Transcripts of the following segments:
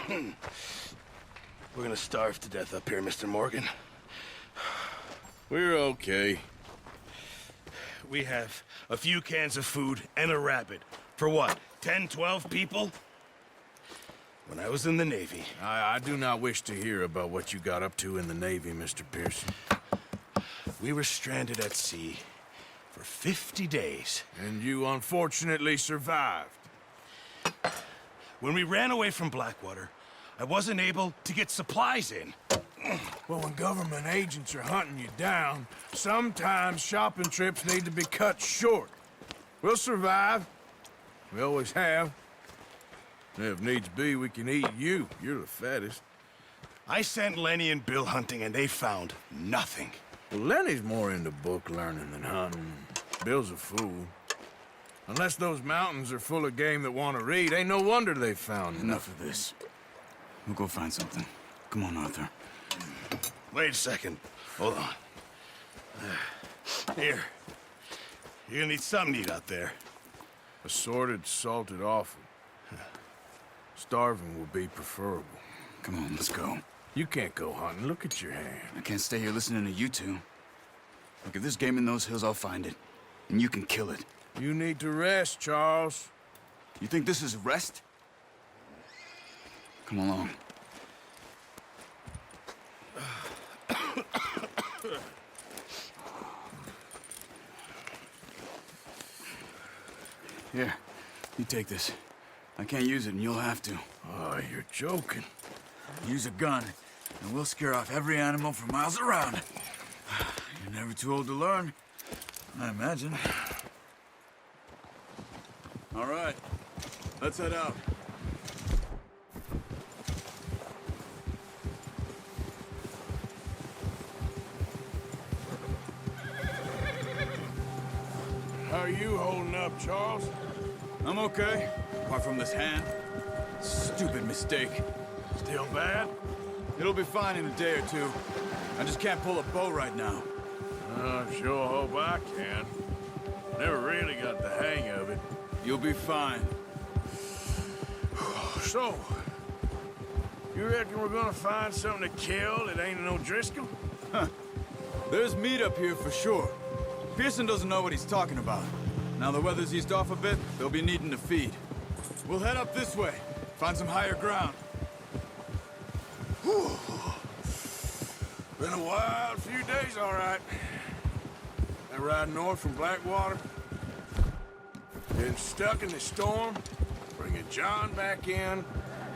We're gonna starve to death up here, Mr. Morgan. We're okay. We have a few cans of food and a rabbit. For what, 10, 12 people? When I was in the Navy... I do not wish to hear about what you got up to in the Navy, Mr. Pearson. We were stranded at sea for 50 days. And you unfortunately survived. When we ran away from Blackwater, I wasn't able to get supplies in. Well, when government agents are hunting you down, sometimes shopping trips need to be cut short. We'll survive. We always have. If needs be, we can eat you. You're the fattest. I sent Lenny and Bill hunting, and they found nothing. Well, Lenny's more into book learning than hunting. Bill's a fool. Unless those mountains are full of game that want to read, ain't no wonder they found Enough of this. We'll go find something. Come on, Arthur. Wait a second. Hold on. Here. You're gonna need something to eat out there. Assorted, salted offal. Starving will be preferable. Come on, let's go. You can't go hunting. Look at your hand. I can't stay here listening to you two. Look, if there's game in those hills, I'll find it. And you can kill it. You need to rest, Charles. You think this is rest? Come along. Here, you take this. I can't use it, and you'll have to. Oh, you're joking. Use a gun, and we'll scare off every animal for miles around. You're never too old to learn, I imagine. All right, let's head out. How are you holding up, Charles? I'm okay, apart from this hand. Stupid mistake. Still bad? It'll be fine in a day or two. I just can't pull a bow right now. I sure hope I can. Never really got the hang of it. You'll be fine. So, you reckon we're gonna find something to kill that ain't no Driscoll? There's meat up here for sure. Pearson doesn't know what he's talking about. Now the weather's eased off a bit, they'll be needing to feed. We'll head up this way, find some higher ground. Whew. Been a wild few days, all right. That ride north from Blackwater. Been stuck in the storm, bringing John back in.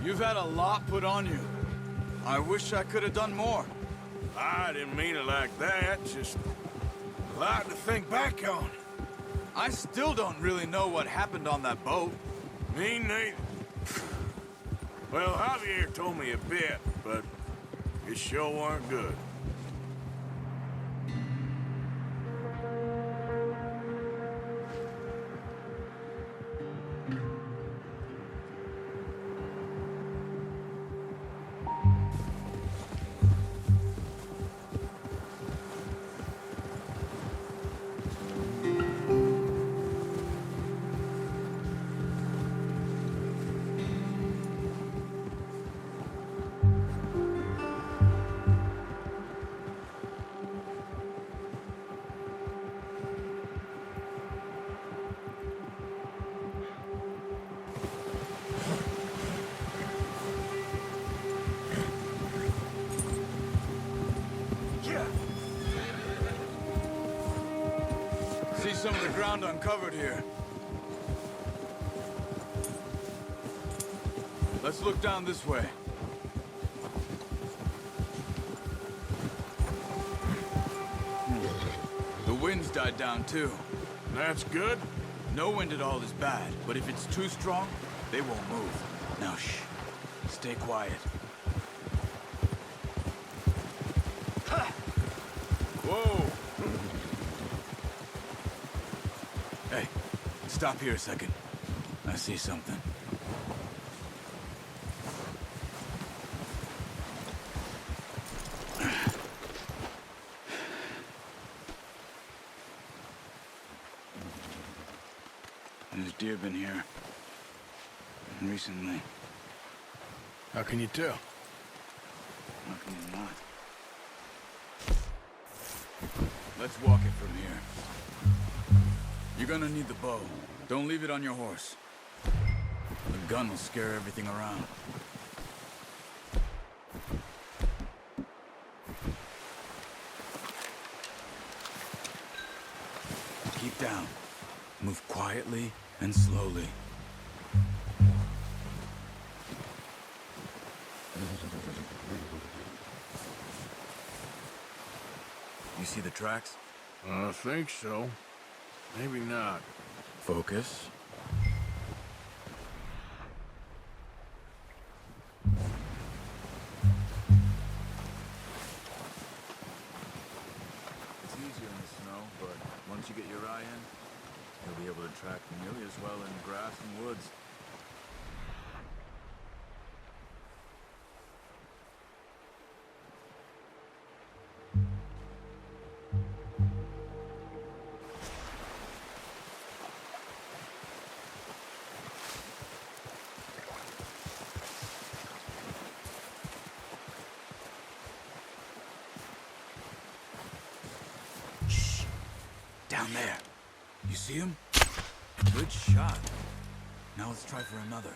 You've had a lot put on you. I wish I could have done more. I didn't mean it like that, just a lot to think back on. I still don't really know what happened on that boat. Me neither. Well, Javier told me a bit, but it sure weren't good. See some of the ground uncovered here. Let's look down this way. The wind's died down too. That's good. No wind at all is bad, but if it's too strong, they won't move. Now shh. Stay quiet. Whoa. Hey, stop here a second. I see something. There's deer been here. Recently. How can you tell? How can you not? Let's walk it from here. You're gonna need the bow. Don't leave it on your horse. The gun will scare everything around. Keep down. Move quietly and slowly. You see the tracks? I think so. Maybe not. Focus. It's easier in the snow, but once you get your eye in, you'll be able to track nearly as well in grass and woods. Down there. You see him? Good shot. Now let's try for another.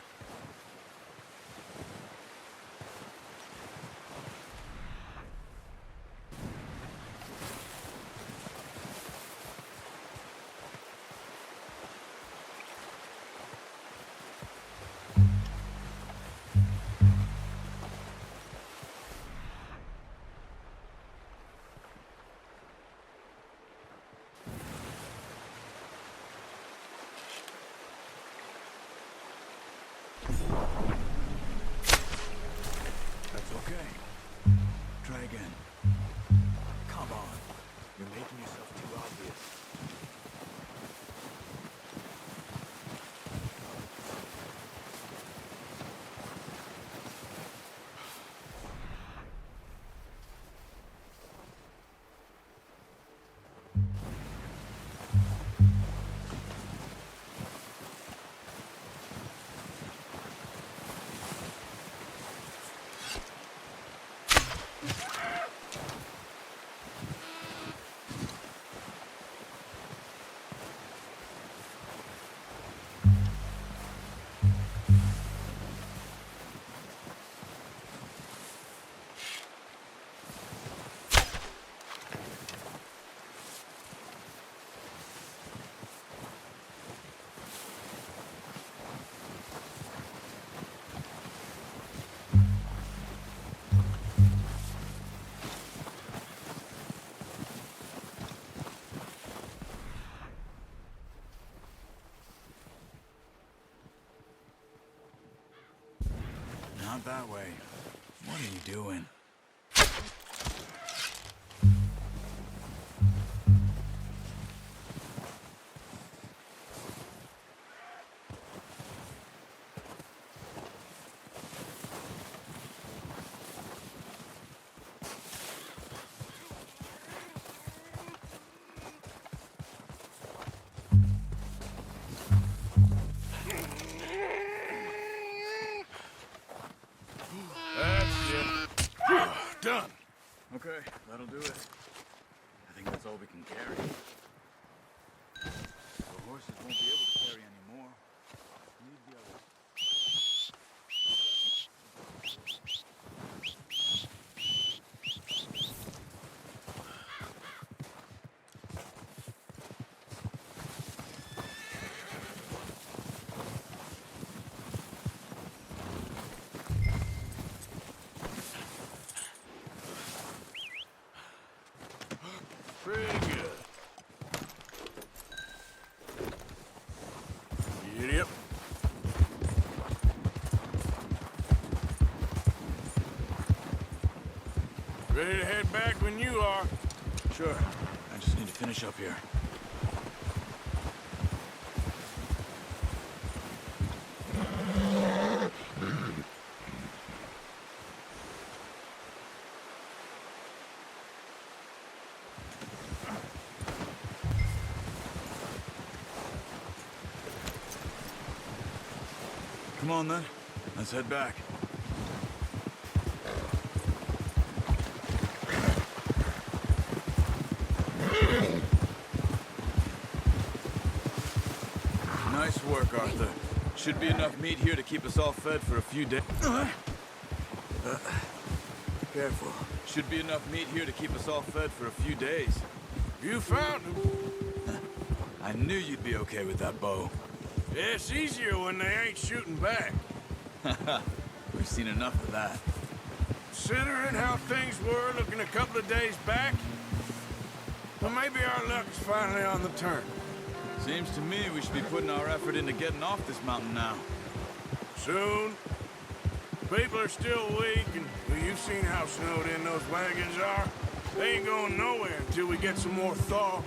That's okay. Try again. Come on. You're making yourself too obvious. Not that way. What are you doing? Done. Okay, that'll do it. I think that's all we can carry. The horses won't be able to carry any more. Need the others. Pretty good. Yep. Ready to head back when you are. Sure. I just need to finish up here. Come on then. Let's head back. MacArthur. Should be enough meat here to keep us all fed for a few days. Careful. Should be enough meat here to keep us all fed for a few days. You found him. I knew you'd be okay with that bow. Yeah, it's easier when they ain't shooting back. We've seen enough of that. Considering how things were looking a couple of days back, well, maybe our luck's finally on the turn. Seems to me we should be putting our effort into getting off this mountain now. Soon. People are still weak, and well, you've seen how snowed in those wagons are. They ain't going nowhere until we get some more thaw.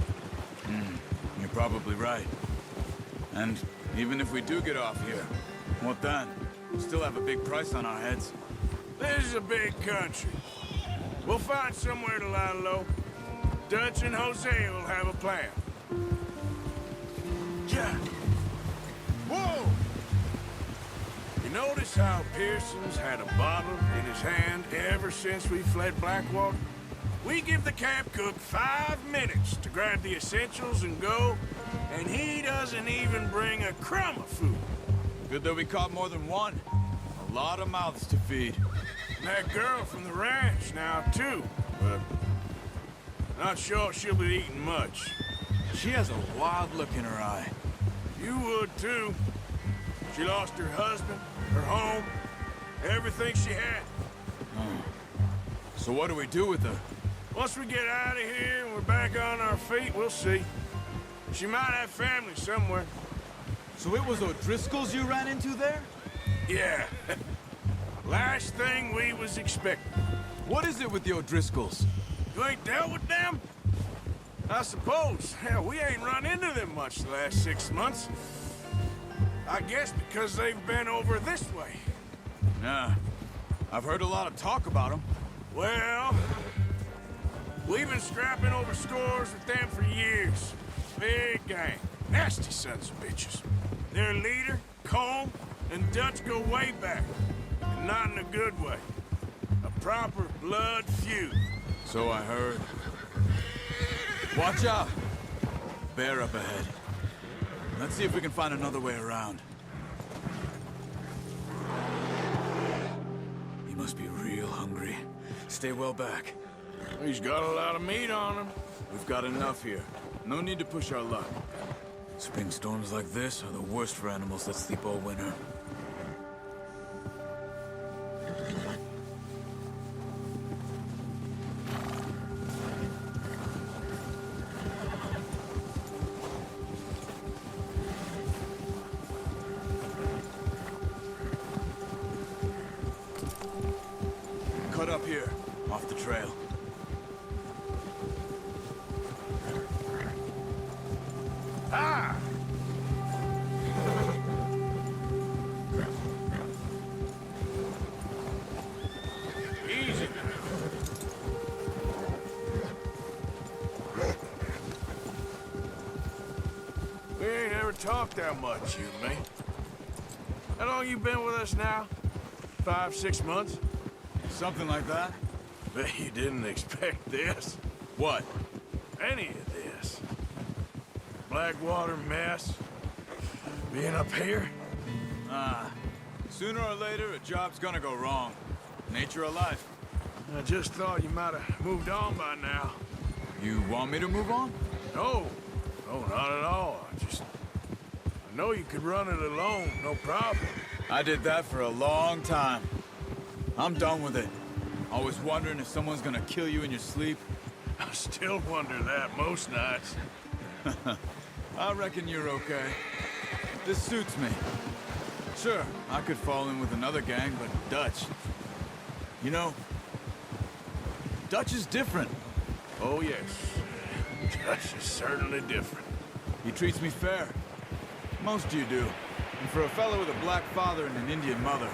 You're probably right. And even if we do get off here, what then? We'll still have a big price on our heads. This is a big country. We'll find somewhere to lie low. Dutch and Jose will have a plan. Yeah. Whoa! You notice how Pearson's had a bottle in his hand ever since we fled Blackwater? We give the camp cook 5 minutes to grab the essentials and go, and he doesn't even bring a crumb of food. Good that we caught more than one. A lot of mouths to feed. And that girl from the ranch now, too, but not sure she'll be eating much. She has a wild look in her eye. You would, too. She lost her husband, her home, everything she had. So what do we do with her? Once we get out of here and we're back on our feet, we'll see. She might have family somewhere. So it was O'Driscoll's you ran into there? Yeah. Last thing we was expecting. What is it with the O'Driscolls? You ain't dealt with them? I suppose. Hell, we ain't run into them much the last 6 months. I guess because they've been over this way. Yeah. I've heard a lot of talk about them. Well, we've been scrapping over scores with them for years. Big gang. Nasty sons of bitches. Their leader, Colm, and Dutch go way back. And not in a good way. A proper blood feud. So I heard. Watch out! Bear up ahead. Let's see if we can find another way around. He must be real hungry. Stay well back. He's got a lot of meat on him. We've got enough here. No need to push our luck. Spring storms like this are the worst for animals that sleep all winter. Cut up here, off the trail. Ah! Easy. We ain't ever talked that much, you and me. How long you been with us now? 5, 6 months? Something like that? Bet you didn't expect this. What? Any of this. Blackwater mess. Being up here. Sooner or later, a job's gonna go wrong. Nature of life. I just thought you might have moved on by now. You want me to move on? No. No, not at all. I know you could run it alone, no problem. I did that for a long time. I'm done with it. Always wondering if someone's gonna kill you in your sleep. I still wonder that most nights. I reckon you're okay. This suits me. Sure, I could fall in with another gang, but Dutch... You know, Dutch is different. Oh, yes. Dutch is certainly different. He treats me fair. Most of you do. And for a fellow with a black father and an Indian mother,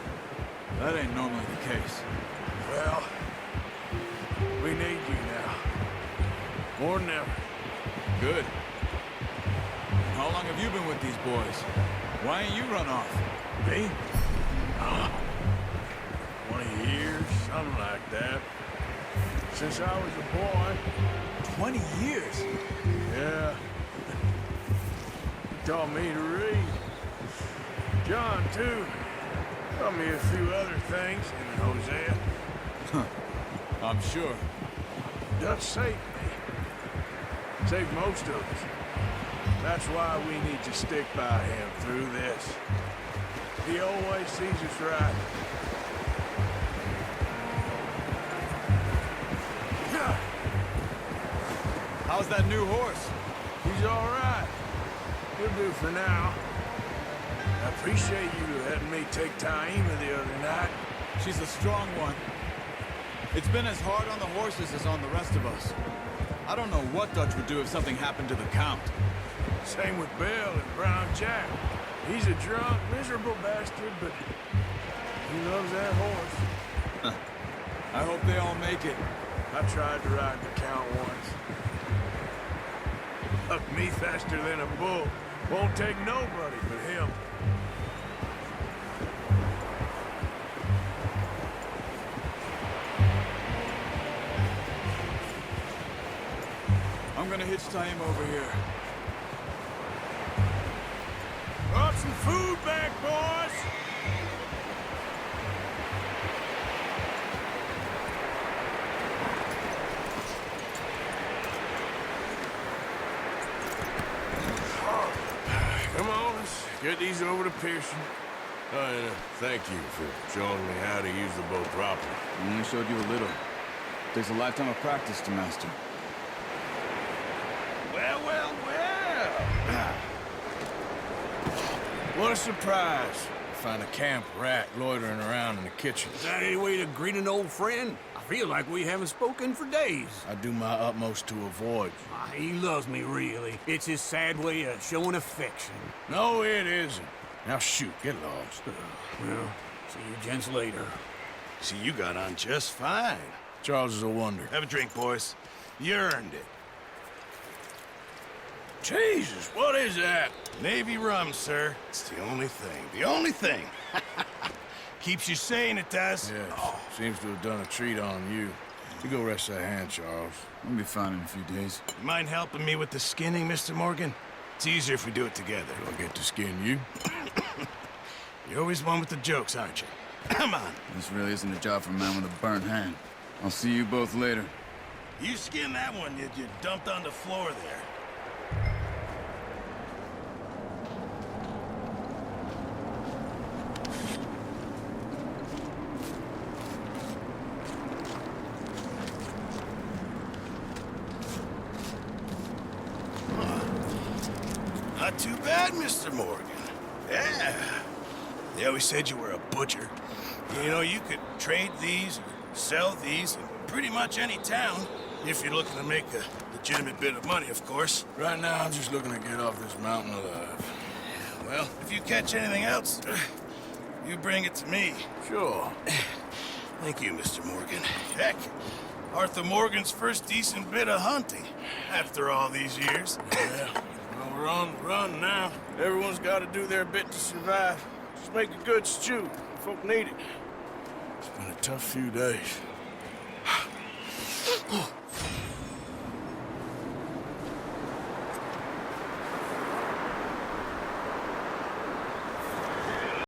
that ain't normally the case. Well, we need you now. More than ever. Good. How long have you been with these boys? Why ain't you run off? Me? 20 years, something like that. Since I was a boy. 20 years? Yeah. He taught me to read. John, too. Taught me a few other things in Hosea. I'm sure. Dutch saved me. Saved most of us. That's why we need to stick by him through this. He always sees us right. How's that new horse? He's all right. He'll do for now. I appreciate you letting me take Taima the other night. She's a strong one. It's been as hard on the horses as on the rest of us. I don't know what Dutch would do if something happened to the Count. Same with Bill and Brown Jack. He's a drunk, miserable bastard, but he loves that horse. I hope they all make it. I tried to ride the Count once. Hucked me faster than a bull. Won't take nobody but him. I'm gonna hitch Taim over here. Brought some food back, boys! Come on, let's get these over to Pearson. Oh, and thank you for showing me how to use the boat properly. I only showed you a little. Takes a lifetime of practice to master. Well, well, well! What a surprise. Find a camp rat loitering around in the kitchen. Is that any way to greet an old friend? I feel like we haven't spoken for days. I do my utmost to avoid you. He loves me, really. It's his sad way of showing affection. No, it isn't. Now shoot, get lost. Well, see you gents later. See, you got on just fine. Charles is a wonder. Have a drink, boys. You earned it. Jesus, what is that? Navy rum, sir. It's the only thing. The only thing. Keeps you sane, it does. Yes, seems to have done a treat on you. You go rest that hand, Charles. I'll be fine in a few days. You mind helping me with the skinning, Mr. Morgan? It's easier if we do it together. Do I get to skin you? You're always one with the jokes, aren't you? Come on. This really isn't a job for a man with a burnt hand. I'll see you both later. You skinned that one you dumped on the floor there. Not too bad, Mr. Morgan. Yeah. They always said you were a butcher. You know, you could trade these, sell these in pretty much any town, if you're looking to make a legitimate bit of money, of course. Right now, I'm just looking to get off this mountain alive. Well, if you catch anything else, you bring it to me. Sure. Thank you, Mr. Morgan. Heck, Arthur Morgan's first decent bit of hunting, after all these years. Yeah. Well, we're on the run now. Everyone's got to do their bit to survive. Just make a good stew. Folk need it. It's been a tough few days.